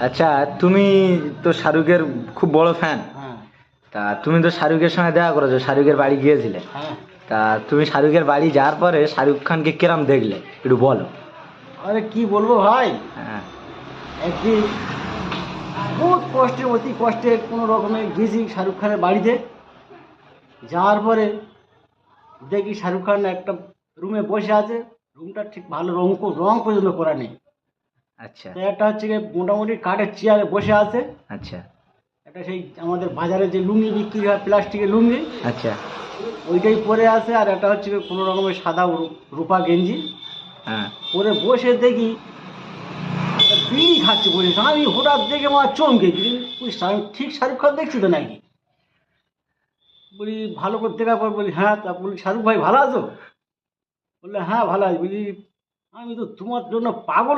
আচ্ছা, তুমি তো শাহরুখের খুব বড় ফ্যান। হ্যাঁ তা তুমি তো শাহরুখের সঙ্গে দেখা করেছো, শাহরুখের বাড়ি গিয়েছিলে। হ্যাঁ। তা তুমি শাহরুখের বাড়ি যাওয়ার পরে শাহরুখ খানকে কিরম দেখলে একটু বলো। আরে কি বলবো ভাই, হ্যাঁ। একদিন বহুত কষ্টে অতি কষ্টে কোনো রকমে গেছি শাহরুখ খানের বাড়িতে। যাওয়ার পরে দেখি শাহরুখ খান একটা রুমে বসে আছে। রুমটা ঠিক ভালো রং পর্যন্ত করা নেই। আচ্ছা তো একটা হচ্ছে গিয়ে মোটামুটি কাঠের চেয়ারে বসে আছে। আচ্ছা একটা সেই আমাদের বাজারে যে লুঙ্গি বিক্রি হয়, প্লাস্টিকের লুঙ্গি, আচ্ছা। ওইটাই পরে আছে। আর একটা হচ্ছে গিয়ে কোনো রকমের সাদা রূপা গেঞ্জি হ্যাঁ। পরে বসে দেখি একটা বিড়ি খাচ্ছে বসে। আমি হঠাৎ দেখে আমার চমকে গেছি, আমি ঠিক শাহরুখ খান দেখছি তো নাকি। বলি ভালো করে দেখার পর বলি হ্যাঁ। তা বলি শাহরুখ ভাই ভালো আছো? বললে হ্যাঁ ভালো আছি। বলি আমি তো তোমার জন্য পাগল